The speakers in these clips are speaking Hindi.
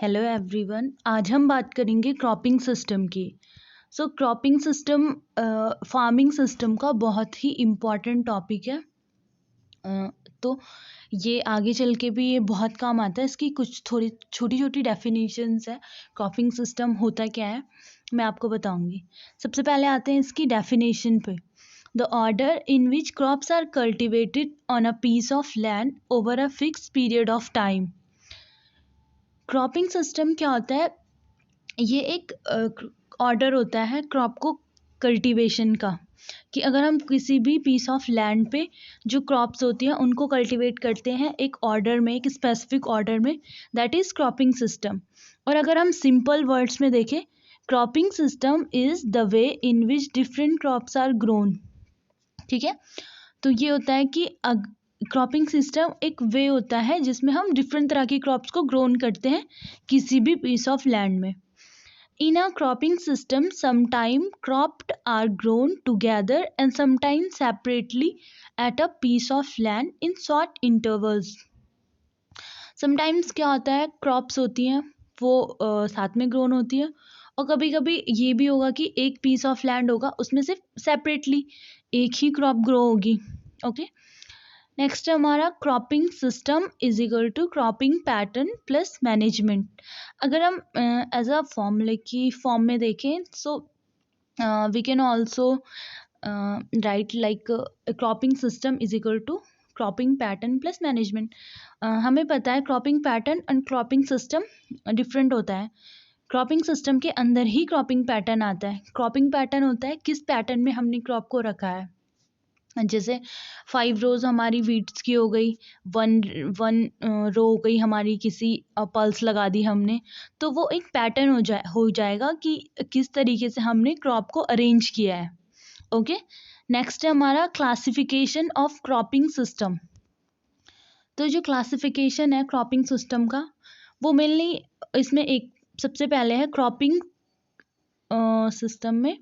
हेलो एवरीवन, आज हम बात करेंगे क्रॉपिंग सिस्टम की। क्रॉपिंग सिस्टम फार्मिंग सिस्टम का बहुत ही इम्पॉर्टेंट टॉपिक है। तो ये आगे चल के भी ये बहुत काम आता है। इसकी कुछ थोड़ी छोटी छोटी डेफिनेशंस है। क्रॉपिंग सिस्टम होता क्या है मैं आपको बताऊंगी। सबसे पहले आते हैं इसकी डेफिनेशन पे। The order in which crops are cultivated on a piece of land over a fix period of time. Cropping system क्या होता है? ये एक ऑर्डर होता है क्रॉप को कल्टीवेशन का, कि अगर हम किसी भी पीस ऑफ लैंड पे जो क्रॉप्स होती हैं उनको कल्टीवेट करते हैं एक ऑर्डर में, एक स्पेसिफिक ऑर्डर में, दैट इज़ क्रॉपिंग सिस्टम। और अगर हम सिंपल वर्ड्स में देखें, cropping system is the way in which different crops are grown. ठीक है, तो ये होता है कि क्रॉपिंग सिस्टम एक वे होता है जिसमें हम डिफरेंट तरह की क्रॉप्स को ग्रोन करते हैं किसी भी पीस ऑफ लैंड में। In a cropping system, sometimes crops are grown together and sometimes separately at a piece of land in short intervals. Sometimes क्या होता है, क्रॉप्स होती हैं वो साथ में ग्रोन होती है, और कभी कभी ये भी होगा कि एक पीस ऑफ लैंड होगा उसमें सिर्फ सेपरेटली एक ही क्रॉप ग्रो होगी। ओके, नेक्स्ट है हमारा cropping system is equal to cropping pattern plus management. अगर हम एज अ फॉर्मूले की फॉर्म में देखें, so we can also write like cropping system is equal to cropping pattern plus management. हमें पता है cropping pattern and cropping system different होता है। क्रॉपिंग सिस्टम के अंदर ही क्रॉपिंग पैटर्न आता है। क्रॉपिंग पैटर्न होता है किस पैटर्न में हमने क्रॉप को रखा है। जैसे 5 रोज़ हमारी वीट्स की हो गई, वन रो हो गई हमारी किसी पल्स लगा दी हमने, तो वो एक पैटर्न हो जाएगा कि किस तरीके से हमने क्रॉप को अरेंज किया है। ओके, नेक्स्ट है हमारा क्लासिफिकेशन ऑफ क्रॉपिंग सिस्टम। तो जो क्लासिफिकेशन है क्रॉपिंग सिस्टम का, वो मेनली इसमें एक सबसे पहले है क्रॉपिंग सिस्टम में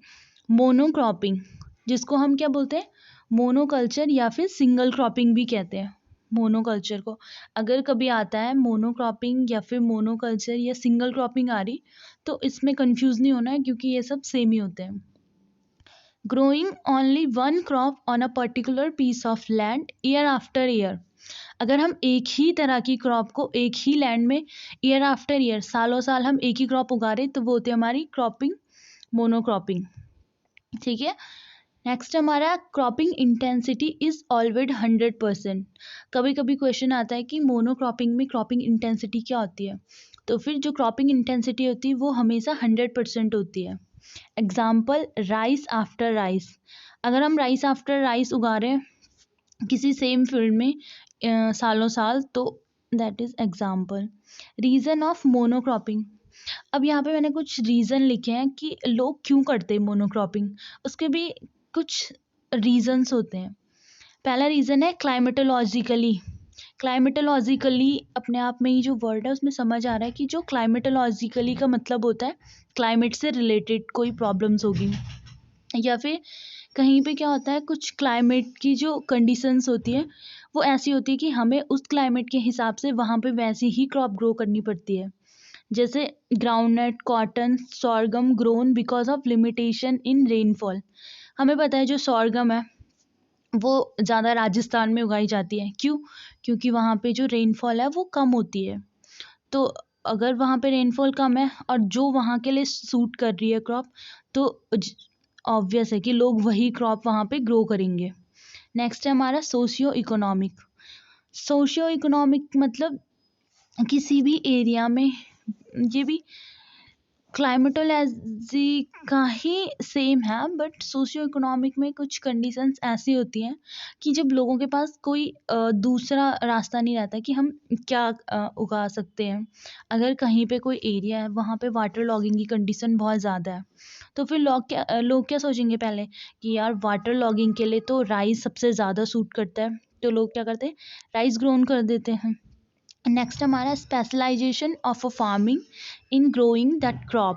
मोनोक्रॉपिंग, जिसको हम क्या बोलते हैं, मोनोकल्चर या फिर सिंगल क्रॉपिंग भी कहते हैं। मोनोकल्चर को अगर कभी आता है मोनोक्रॉपिंग या फिर मोनोकल्चर या सिंगल क्रॉपिंग आ रही, तो इसमें कंफ्यूज नहीं होना है क्योंकि ये सब सेम ही होते हैं। Growing only one crop on a particular piece of land year after year. अगर हम एक ही तरह की क्रॉप को एक ही लैंड में ईयर आफ्टर ईयर, सालों साल हम एक ही क्रॉप उगा रहे, तो वो होती है हमारी क्रॉपिंग मोनोक्रॉपिंग। ठीक है, नेक्स्ट हमारा क्रॉपिंग इंटेंसिटी इज ऑलवेज 100%। कभी कभी क्वेश्चन आता है कि मोनोक्रॉपिंग में क्रॉपिंग इंटेंसिटी क्या होती है, तो फिर जो क्रॉपिंग इंटेंसिटी होती है वो हमेशा 100% होती है। Example, rice after rice. अगर हम राइस आफ्टर राइस उगा रहे हैं किसी सेम फील्ड में सालों साल, तो that is example. Reason of monocropping. अब यहाँ पे मैंने कुछ रीज़न लिखे हैं कि लोग क्यों करते हैं मोनोक्रॉपिंग, उसके भी कुछ रीजंस होते हैं। पहला रीज़न है क्लाइमेटोलॉजिकली। क्लाइमेटोलॉजिकली अपने आप में ही जो वर्ड है उसमें समझ आ रहा है कि जो क्लाइमेटोलॉजिकली का मतलब होता है क्लाइमेट से रिलेटेड कोई प्रॉब्लम्स होगी, या फिर कहीं पे क्या होता है, कुछ क्लाइमेट की जो कंडीशंस होती है वो ऐसी होती है कि हमें उस क्लाइमेट के हिसाब से वहाँ पे वैसी ही क्रॉप ग्रो करनी पड़ती है। जैसे groundnut, cotton, sorghum grown because of limitation in rainfall. हमें पता है जो सॉर्गम है वो ज़्यादा राजस्थान में उगाई जाती है। क्यों? क्योंकि वहाँ पे जो रेनफॉल है वो कम होती है। तो अगर वहाँ पे रेनफॉल कम है और जो वहाँ के लिए सूट कर रही है क्रॉप, तो ऑब्वियस है कि लोग वही क्रॉप वहाँ पे ग्रो करेंगे। नेक्स्ट है हमारा सोशियो इकोनॉमिक। सोशियो इकोनॉमिक मतलब किसी भी एरिया में, ये भी क्लाइमेटोलॉजी का ही सेम है, बट सोशियो इकोनॉमिक में कुछ कंडीशंस ऐसी होती हैं कि जब लोगों के पास कोई दूसरा रास्ता नहीं रहता कि हम क्या उगा सकते हैं। अगर कहीं पे कोई एरिया है वहाँ पे वाटर लॉगिंग की कंडीशन बहुत ज़्यादा है, तो फिर लोग क्या सोचेंगे पहले कि यार वाटर लॉगिंग के लिए तो राइस सबसे ज़्यादा सूट करता है, तो लोग क्या करते हैं, राइस ग्रोन कर देते हैं। नेक्स्ट हमारा specialisation of a farming in growing that crop.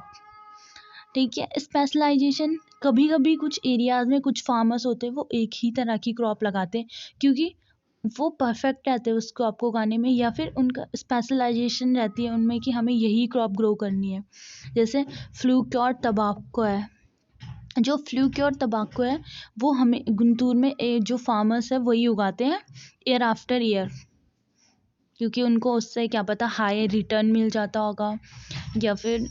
ठीक है, स्पेशलाइजेशन, कभी कभी कुछ एरियाज में कुछ फार्मर्स होते हैं वो एक ही तरह की क्रॉप लगाते हैं, क्योंकि वो परफेक्ट रहते हैं उस क्रॉप को उगाने में, या फिर उनका स्पेशलाइजेशन रहती है उनमें कि हमें यही क्रॉप ग्रो करनी है। जैसे फ्लूक्योर तंबाकू है, जो फ्लूक्योर तंबाकू है वो हमें गुंटूर में जो फार्मर्स है वही उगाते हैं ईयर आफ्टर ईयर, क्योंकि उनको उससे क्या पता हाई रिटर्न मिल जाता होगा, या फिर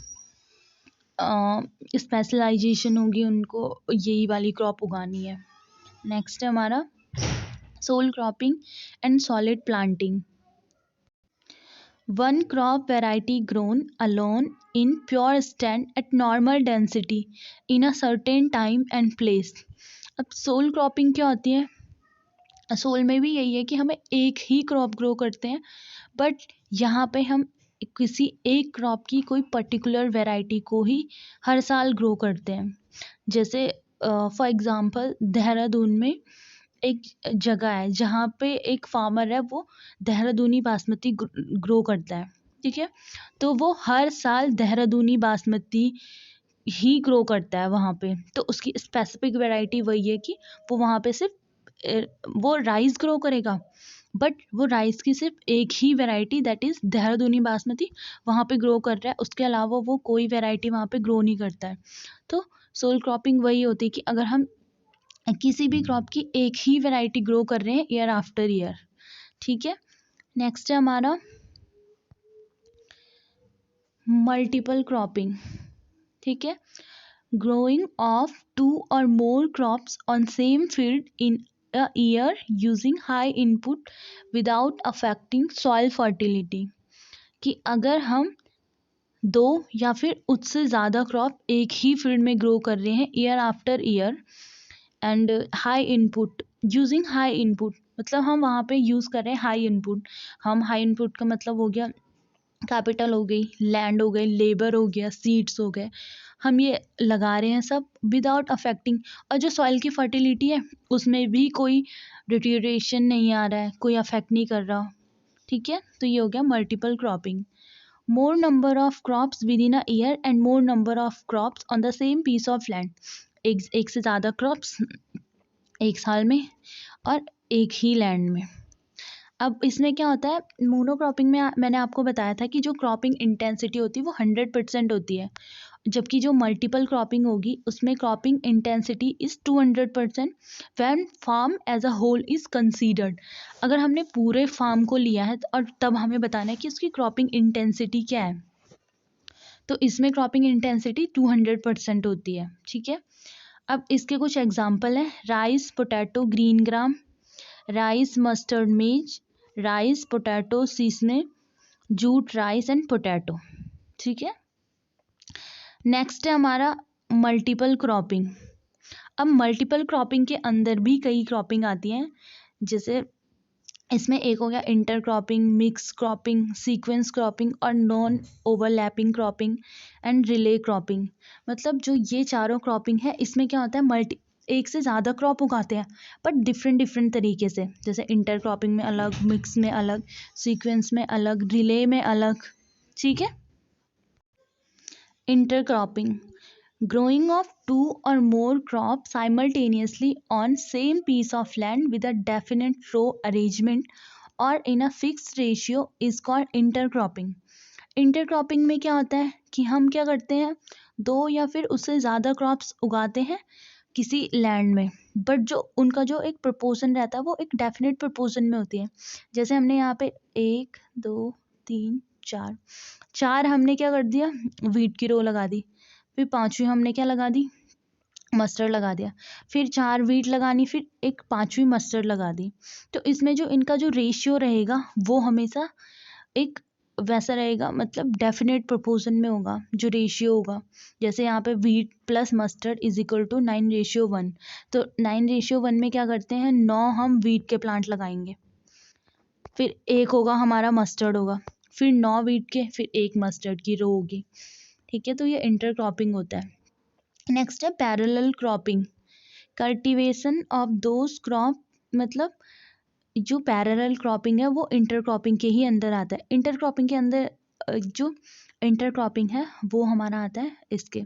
स्पेशलाइजेशन होगी, उनको यही वाली क्रॉप उगानी है। नेक्स्ट है हमारा sole cropping and solid planting. One crop variety grown alone in pure stand at normal density in a certain time and place. अब सोल क्रॉपिंग क्या होती है? सोल में भी यही है कि हमें एक ही क्रॉप ग्रो करते हैं, बट यहाँ पे हम किसी एक क्रॉप की कोई पर्टिकुलर वैरायटी को ही हर साल ग्रो करते हैं। जैसे फॉर एग्ज़ाम्पल देहरादून में एक जगह है जहाँ पे एक फार्मर है, वो देहरादूनी बासमती ग्रो करता है, ठीक है। तो वो हर साल देहरादूनी बासमती ही ग्रो करता है वहाँ पे, तो उसकी स्पेसिफिक वैरायटी वही है कि वो वहाँ पे सिर्फ वो राइस ग्रो करेगा, बट वो राइस की सिर्फ एक ही वैरायटी दैट इज़ देहरादूनी बासमती वहाँ पे ग्रो कर रहा है, उसके अलावा वो कोई वैरायटी वहाँ पे ग्रो नहीं करता है। तो सोल क्रॉपिंग वही होती है कि अगर हम किसी भी क्रॉप की एक ही वैरायटी ग्रो कर रहे हैं ईयर आफ्टर ईयर, ठीक है। नेक्स्ट है हमारा मल्टीपल क्रॉपिंग, ठीक है। Growing of 2 or more crops on same field in a year using high input without affecting soil fertility। कि अगर हम 2 या फिर उससे ज़्यादा क्रॉप एक ही फील्ड में ग्रो कर रहे हैं year after year and high input, using high input मतलब हम वहाँ पे यूज़ कर रहे हैं हाई इनपुट। हम हाई इनपुट का मतलब हो गया कैपिटल हो गई, लैंड हो गई, लेबर हो गया, सीड्स हो गए, हम ये लगा रहे हैं सब विदाउट अफेक्टिंग। और जो सॉइल की फर्टिलिटी है उसमें भी कोई डिटीरिएशन नहीं आ रहा है, कोई अफेक्ट नहीं कर रहा, ठीक है। तो ये हो गया multiple cropping. More number of crops within a year and more number of crops on the same piece of land. एक से ज़्यादा क्रॉप्स एक साल में और एक ही लैंड में। अब इसमें क्या होता है, मोनोक्रॉपिंग में मैंने आपको बताया था कि जो क्रॉपिंग इंटेंसिटी होती है वो 100% होती है, जबकि जो मल्टीपल क्रॉपिंग होगी उसमें cropping intensity is 200% when farm as a whole is considered. अगर हमने पूरे फार्म को लिया है और तब हमें बताना है कि उसकी क्रॉपिंग इंटेंसिटी क्या है, तो इसमें क्रॉपिंग इंटेंसिटी 200% होती है, ठीक है। अब इसके कुछ एग्जाम्पल हैं, rice, potato, green gram, rice, mustard maize, rice, potato, sesame, jute, rice and potato, ठीक है। नेक्स्ट है हमारा मल्टीपल क्रॉपिंग। अब मल्टीपल क्रॉपिंग के अंदर भी कई क्रॉपिंग आती हैं, जैसे इसमें एक हो गया inter cropping, mix cropping, sequence cropping और non overlapping cropping and relay cropping. मतलब जो ये चारों क्रॉपिंग है इसमें क्या होता है, एक से ज़्यादा क्रॉप उगाते हैं बट डिफरेंट तरीके से, जैसे इंटर क्रॉपिंग में अलग, मिक्स में अलग, सीक्वेंस में अलग, रिले में अलग, ठीक है। Inter cropping, growing of 2 or more crops simultaneously on same piece of land with a definite row arrangement or in a fixed ratio is called intercropping। Intercropping में क्या होता है कि हम क्या करते हैं, 2 या फिर उससे ज़्यादा क्रॉप्स उगाते हैं किसी लैंड में, बट जो उनका जो एक प्रपोर्शन रहता है वो एक डेफिनेट प्रपोर्शन में होती है। जैसे हमने यहाँ पे 1 2 3 4 हमने क्या कर दिया, वीट की रो लगा दी, फिर 5वीं हमने क्या लगा दी, मस्टर्ड लगा दिया, फिर 4 वीट लगानी, फिर एक 5वीं मस्टर्ड लगा दी। तो इसमें जो इनका जो रेशियो रहेगा वो हमेशा एक वैसा रहेगा, मतलब डेफिनेट प्रोपोर्शन में होगा जो रेशियो होगा। जैसे यहाँ पे wheat plus mustard is equal to 9:1, तो 9:1 में क्या करते हैं, 9 हम वीट के प्लांट लगाएंगे, फिर 1 होगा हमारा मस्टर्ड होगा, फिर 9 वीट के, फिर 1 मस्टर्ड की रो होगी, ठीक है। तो ये इंटरक्रॉपिंग होता है। नेक्स्ट है parallel cropping, cultivation of those crop, मतलब जो पैरेलल क्रॉपिंग है वो इंटरक्रॉपिंग के ही अंदर आता है। इंटरक्रॉपिंग के अंदर जो इंटर क्रॉपिंग है वो हमारा आता है इसके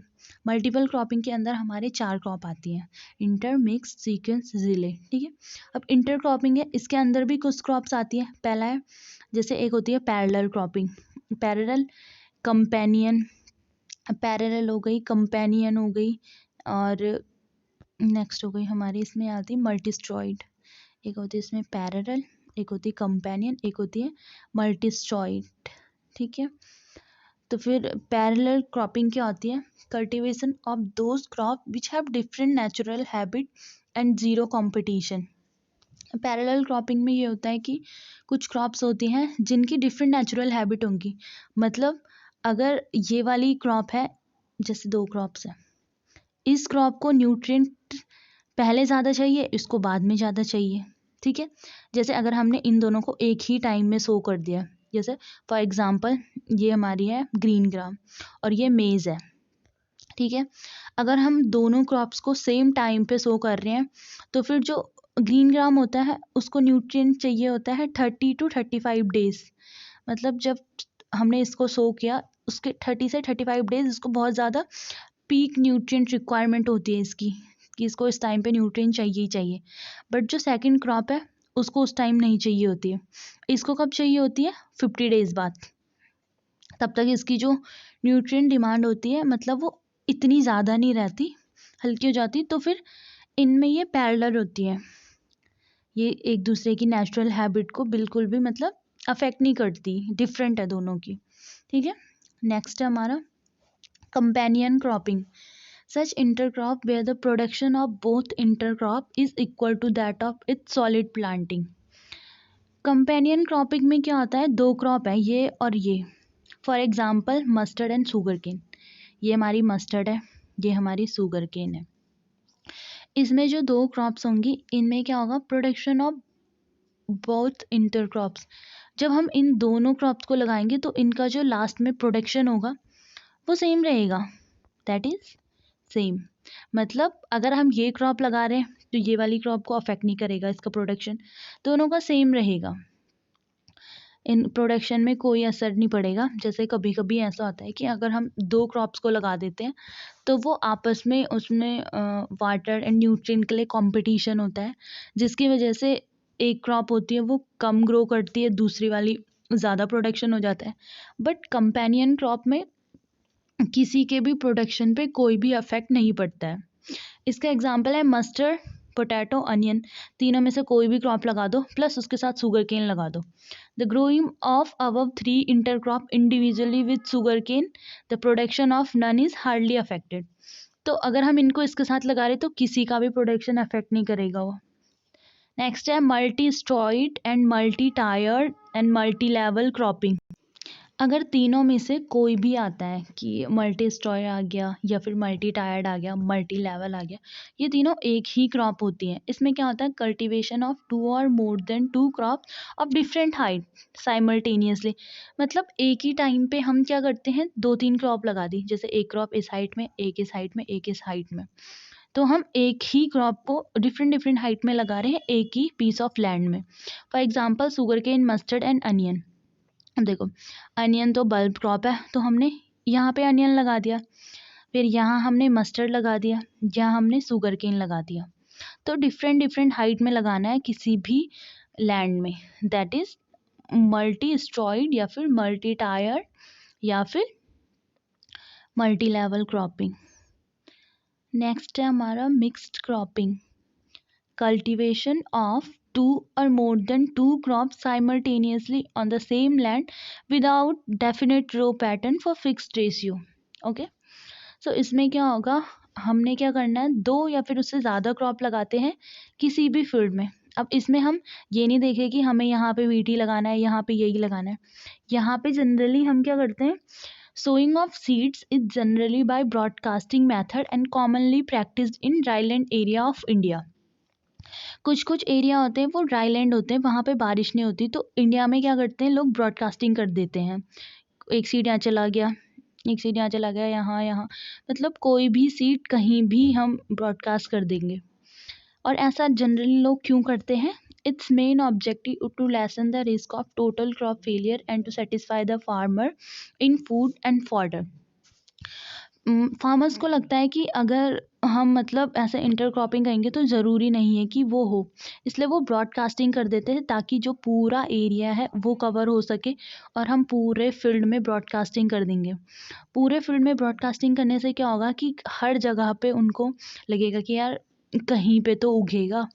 मल्टीपल क्रॉपिंग के अंदर हमारे 4 क्रॉप आती हैं, इंटर, मिक्स, सीक्वेंस, रिले। ठीक है, अब इंटर क्रॉपिंग है, इसके अंदर भी कुछ क्रॉप्स आती हैं। पहला है जैसे एक होती है parallel cropping, parallel, companion, parallel हो गई, कंपेनियन हो गई, और नेक्स्ट हो गई हमारी इसमें आती है मल्टीस्टॉइड। एक होती है इसमें पैरेलल, एक होती है कंपेनियन, एक होती है मल्टीस्टॉइड। ठीक है, तो फिर पैरेलल क्रॉपिंग क्या होती है? Cultivation of those crop which have different natural habit and zero competition. Parallel cropping में ये होता है कि कुछ क्रॉप्स होती हैं जिनकी डिफरेंट नेचुरल हैबिट होंगी। मतलब अगर ये वाली क्रॉप है, जैसे 2 क्रॉप्स हैं, इस क्रॉप को न्यूट्रिएंट पहले ज़्यादा चाहिए, इसको बाद में ज़्यादा चाहिए। ठीक है, जैसे अगर हमने इन दोनों को एक ही टाइम में सो कर दिया, जैसे फॉर एग्जांपल ये हमारी है ग्रीन ग्राम और ये मेज़ है। ठीक है, अगर हम दोनों क्रॉप्स को सेम टाइम पे सो कर रहे हैं तो फिर जो ग्रीन ग्राम होता है उसको न्यूट्रिएंट चाहिए होता है 30 to 35 डेज। मतलब जब हमने इसको सो किया उसके 30 से 35 डेज इसको बहुत ज़्यादा पीक न्यूट्रिएंट रिक्वायरमेंट होती है इसकी, कि इसको इस टाइम पे न्यूट्रिएंट चाहिए ही चाहिए। बट जो सेकंड क्रॉप है उसको उस टाइम नहीं चाहिए होती है, इसको कब चाहिए होती है? 50 डेज बाद। तब तक इसकी जो न्यूट्रिएंट डिमांड होती है मतलब वो इतनी ज़्यादा नहीं रहती, हल्की हो जाती। तो फिर इनमें ये पैरेलल होती है, ये एक दूसरे की नेचुरल हैबिट को बिल्कुल भी मतलब अफेक्ट नहीं करती, डिफरेंट है दोनों की। ठीक है, नेक्स्ट है हमारा companion cropping, such intercrop where the production of both intercrop is equal to that of its solid planting। Companion cropping में क्या होता है? 2 क्रॉप है, ये और ये। For example mustard and sugarcane, ये हमारी मस्टर्ड है, ये हमारी शुगर केन है। इसमें जो 2 क्रॉप्स होंगी इनमें क्या होगा? Production of both intercrops. जब हम इन दोनों क्रॉप्स को लगाएंगे तो इनका जो लास्ट में प्रोडक्शन होगा वो सेम रहेगा, दैट इज सेम। मतलब अगर हम ये क्रॉप लगा रहे हैं तो ये वाली क्रॉप को अफेक्ट नहीं करेगा, इसका प्रोडक्शन दोनों का सेम रहेगा, इन प्रोडक्शन में कोई असर नहीं पड़ेगा। जैसे कभी कभी ऐसा होता है कि अगर हम 2 क्रॉप्स को लगा देते हैं तो वो आपस में उसमें वाटर एंड न्यूट्रिएंट के लिए कंपटीशन होता है, जिसकी वजह से एक क्रॉप होती है वो कम ग्रो करती है, दूसरी वाली ज़्यादा प्रोडक्शन हो जाता है। बट कंपेनियन क्रॉप में किसी के भी प्रोडक्शन पे कोई भी अफेक्ट नहीं पड़ता है। इसका एग्जांपल है मस्टर्ड, पोटैटो, अनियन, तीनों में से कोई भी क्रॉप लगा दो प्लस उसके साथ शुगर केन लगा दो। The growing of above 3 intercrop individually with sugarcane, the production of none is hardly affected. तो अगर हम इनको इसके साथ लगा रहे तो किसी का भी प्रोडक्शन अफेक्ट नहीं करेगा वो। नेक्स्ट है multi storeyed and multi tiered and multi level cropping. अगर तीनों में से कोई भी आता है कि मल्टी स्टॉय आ गया या फिर मल्टी टायर्ड आ गया, मल्टी लेवल आ गया, ये तीनों एक ही क्रॉप होती हैं। इसमें क्या होता है? कल्टीवेशन ऑफ 2 और more than 2 crop of different height simultaneously. मतलब एक ही टाइम पे हम क्या करते हैं? 2-3 क्रॉप लगा दी, जैसे एक क्रॉप इस हाइट में, एक इस हाइट में, एक इस हाइट में। तो हम एक ही क्रॉप को डिफरेंट डिफरेंट हाइट में लगा रहे हैं एक ही पीस ऑफ लैंड में। For example sugarcane, mustard and onion. अब देखो अनियन तो बल्ब क्रॉप है तो हमने यहाँ पे अनियन लगा दिया, फिर यहाँ हमने मस्टर्ड लगा दिया, यहाँ हमने शुगर केन लगा दिया। तो डिफरेंट डिफरेंट हाइट में लगाना है किसी भी लैंड में, दैट इज मल्टी स्टॉइड या फिर मल्टी टायर या फिर मल्टी लेवल क्रॉपिंग। नेक्स्ट है हमारा mixed cropping, cultivation of 2 or more than 2 crops simultaneously on the same land without definite row pattern for fixed ratio। Okay, so इसमें क्या होगा? हमने क्या करना है? 2 या फिर उससे ज़्यादा क्रॉप लगाते हैं किसी भी फील्ड में। अब इसमें हम ये नहीं देखें कि हमें यहाँ पे वीटी लगाना है, यहाँ पे यही लगाना है। यहाँ पे जनरली हम क्या करते हैं? Sowing of seeds is generally by broadcasting method and commonly practised in dryland area of India. कुछ कुछ एरिया होते हैं वो ड्राईलैंड होते हैं, वहाँ पे बारिश नहीं होती, तो इंडिया में क्या करते हैं लोग? ब्रॉडकास्टिंग कर देते हैं, एक सीड यहाँ चला गया, एक सीड यहाँ चला गया, यहाँ यहाँ, मतलब कोई भी सीड कहीं भी हम ब्रॉडकास्ट कर देंगे। और ऐसा जनरली लोग क्यों करते हैं? its main objective to lessen the risk of total crop failure and to satisfy the farmer in food and fodder. Farmers को लगता है कि अगर हम मतलब ऐसे इंटरक्रॉपिंग करेंगे तो ज़रूरी नहीं है कि वो हो, इसलिए वो ब्रॉडकास्टिंग कर देते हैं ताकि जो पूरा एरिया है वो कवर हो सके और हम पूरे फील्ड में ब्रॉडकास्टिंग कर देंगे। पूरे फील्ड में ब्रॉडकास्टिंग करने से क्या होगा कि हर जगह पे उनको लगेगा कि यार कहीं पे तो उगेगा,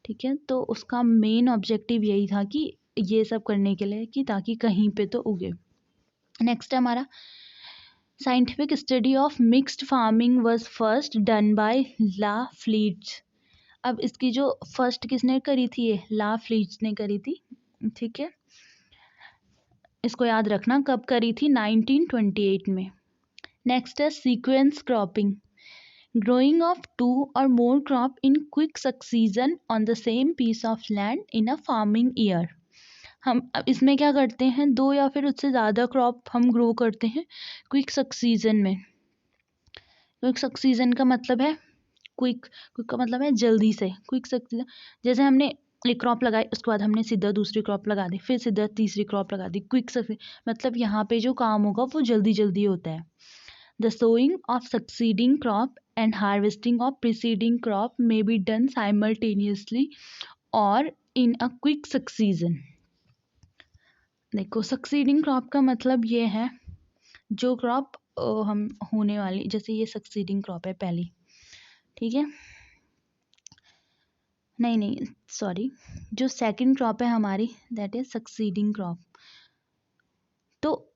ठीक है। तो उसका मेन ऑब्जेक्टिव यही था कि ये सब करने के लिए कि ताकि कहीं पे तो उगे। नेक्स्ट है हमारा scientific study of mixed farming was first done by La Fleets. अब इसकी जो फर्स्ट किसने करी थी, ये ला फ्लीट्स ने करी थी, ठीक है। इसको याद रखना कब करी थी, 1928 में। नेक्स्ट है sequence cropping, growing of two or more crop in quick succession on the same piece of land in a farming year। हम अब इसमें क्या करते हैं, दो या फिर उससे ज़्यादा क्रॉप हम ग्रो करते हैं क्विक सक्सीजन में। क्विक सक्सीजन का मतलब है क्विक का मतलब है जल्दी से, क्विक सक्सीजन जैसे हमने एक क्रॉप लगाई उसके बाद हमने सीधा दूसरी क्रॉप लगा दी, फिर सीधा तीसरी क्रॉप लगा दी, क्विक मतलब यहाँ पे जो काम होगा वो जल्दी जल्दी होता है। The sowing of succeeding crop and harvesting of preceding crop may be done simultaneously or in a quick succession। देखो succeeding crop का मतलब ये है जो क्रॉप हम होने वाली, जैसे ये succeeding crop है पहली, ठीक है, नहीं सॉरी, जो सेकंड क्रॉप है हमारी दैट इज succeeding crop। तो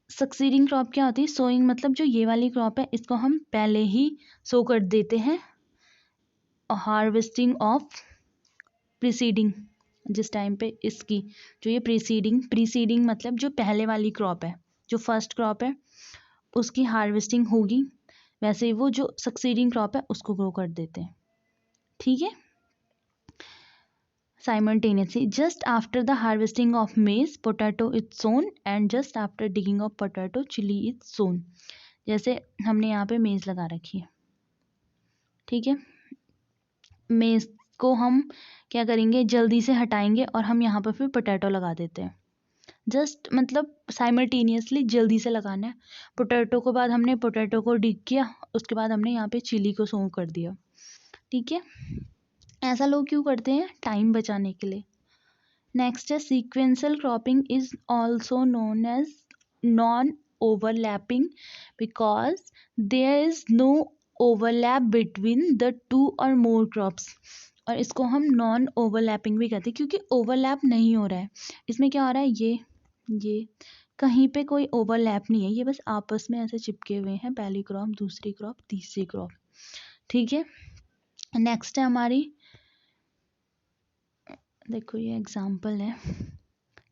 सक्सीडिंग क्रॉप क्या होती है, सोइंग मतलब जो ये वाली क्रॉप है इसको हम पहले ही सो कर देते हैं, हार्वेस्टिंग ऑफ प्रीसीडिंग, जिस टाइम पे इसकी जो ये प्रीसीडिंग मतलब जो पहले वाली क्रॉप है, जो फर्स्ट क्रॉप है उसकी हार्वेस्टिंग होगी, वैसे ही वो जो सक्सीडिंग क्रॉप है उसको ग्रो कर देते हैं, ठीक है। Simultaneously, just after the harvesting of maize, potato is sown and just after digging of potato, chili is sown। जैसे हमने यहाँ पे मेज लगा रखी है, ठीक है, मेज को हम क्या करेंगे जल्दी से हटाएंगे और हम यहाँ पर फिर पोटैटो लगा देते हैं। जस्ट मतलब साइमल्टेनियसली जल्दी से लगाना है। पोटैटो के बाद हमने पोटैटो को डिग किया, उसके बाद हमने यहाँ पे चिली को सो कर दिया, ठीक है। ऐसा लोग क्यों करते हैं, टाइम बचाने के लिए। नेक्स्ट है sequential cropping is also known as non overlapping because there is no overlap between the two और मोर क्रॉप्स। और इसको हम नॉन ओवरलैपिंग भी कहते हैं क्योंकि ओवरलैप नहीं हो रहा है। इसमें क्या हो रहा है, ये कहीं पे कोई ओवरलैप नहीं है, ये बस आपस में ऐसे चिपके हुए हैं, पहली क्रॉप दूसरी क्रॉप तीसरी क्रॉप, ठीक है। नेक्स्ट है हमारी, देखो ये एग्जाम्पल है,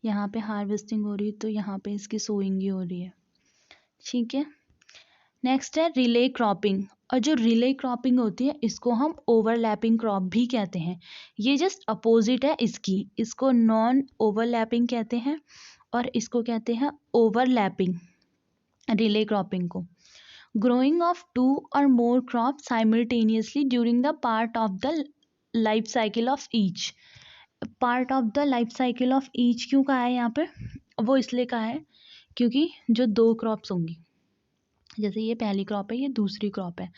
यहाँ पे हार्वेस्टिंग हो रही है तो यहाँ पे इसकी सोइंग ही हो रही है, ठीक है। नेक्स्ट है रिले क्रॉपिंग, और जो रिले क्रॉपिंग होती है इसको हम ओवरलैपिंग क्रॉप भी कहते हैं। ये जस्ट अपोजिट है इसकी, इसको नॉन ओवरलैपिंग कहते हैं और इसको कहते हैं ओवरलैपिंग, रिले क्रॉपिंग को। ग्रोइंग ऑफ टू और more crop simultaneously during the part of the life cycle of each. Part of the life cycle of each क्यों कहा है यहाँ पे, वो इसलिए कहा है क्योंकि जो दो क्रॉप्स होंगी, जैसे ये पहली क्रॉप है ये दूसरी क्रॉप है,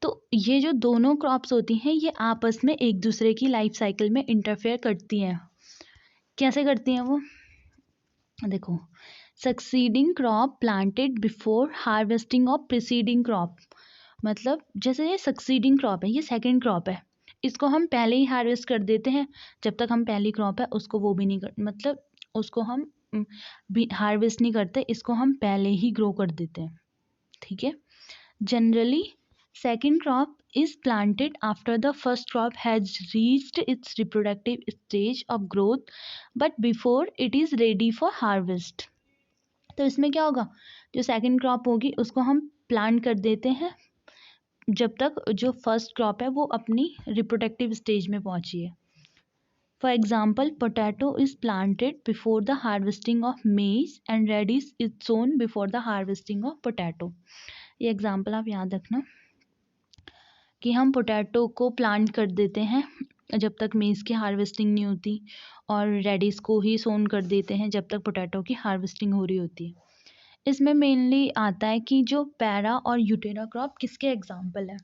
तो ये जो दोनों क्रॉप्स होती हैं ये आपस में एक दूसरे की लाइफ साइकिल में इंटरफेयर करती हैं। कैसे करती हैं वो, देखो, succeeding crop planted before harvesting of preceding crop, मतलब जैसे ये सक्सीडिंग क्रॉप है, ये सेकेंड क्रॉप है, इसको हम पहले ही हार्वेस्ट कर देते हैं, जब तक हम पहली क्रॉप है उसको वो भी नहीं कर, मतलब उसको हम भी हार्वेस्ट नहीं करते, इसको हम पहले ही ग्रो कर देते हैं, ठीक है। Generally second crop is planted after the first crop has reached it's reproductive stage of growth but before it is ready for harvest. तो इसमें क्या होगा, जो सेकेंड क्रॉप होगी उसको हम प्लांट कर देते हैं जब तक जो फर्स्ट क्रॉप है वो अपनी रिप्रोडक्टिव स्टेज में पहुंची है। For example potato is planted before the harvesting of maize and radish is sown before the harvesting of potato. ये एग्जाम्पल आप याद रखना कि हम पोटैटो को प्लांट कर देते हैं जब तक मेज़ की हार्वेस्टिंग नहीं होती, और रेडिस को ही सोन कर देते हैं जब तक पोटैटो की हार्वेस्टिंग हो रही होती है। इसमें मेनली आता है कि जो पैरा और यूटेरा क्रॉप किसके एग्जाम्पल है।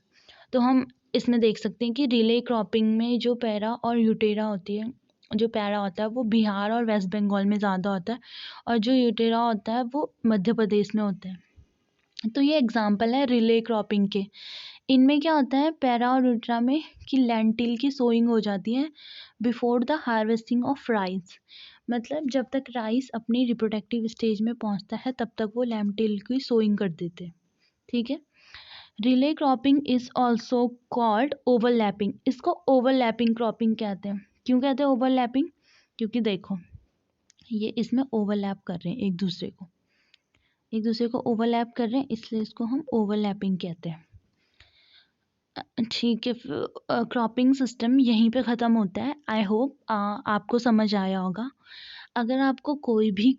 तो हम इसमें देख सकते हैं कि रिले क्रॉपिंग में जो पैरा और यूटेरा होती है, जो पैरा होता है वो बिहार और वेस्ट बंगाल में ज़्यादा होता है, और जो यूटेरा होता है वो मध्य प्रदेश में होता है। तो ये एग्जाम्पल है रिले क्रॉपिंग के। इनमें क्या होता है, पैरा और यूटेरा में कि लेंटिल की सोइंग हो जाती है before the harvesting of rice. मतलब जब तक राइस अपनी रिप्रोडक्टिव स्टेज में पहुंचता है तब तक वो लेंटिल की सोइंग कर देते हैं। ठीक है। Relay cropping is also called overlapping. इसको ओवरलैपिंग क्रॉपिंग कहते हैं। क्यों कहते हैं ओवरलैपिंग? क्योंकि देखो ये इसमें ओवरलैप कर रहे हैं एक दूसरे को ओवरलैप कर रहे हैं, इसलिए इसको हम ओवरलैपिंग कहते हैं। ठीक है, क्रॉपिंग सिस्टम यहीं पे ख़त्म होता है। आई होप आपको समझ आया होगा। अगर आपको कोई भी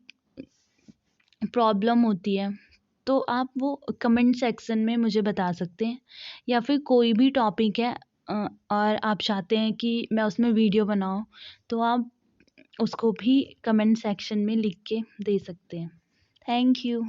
प्रॉब्लम होती है तो आप वो कमेंट सेक्शन में मुझे बता सकते हैं, या फिर कोई भी टॉपिक है और आप चाहते हैं कि मैं उसमें वीडियो बनाऊं, तो आप उसको भी कमेंट सेक्शन में लिख के दे सकते हैं। Thank you.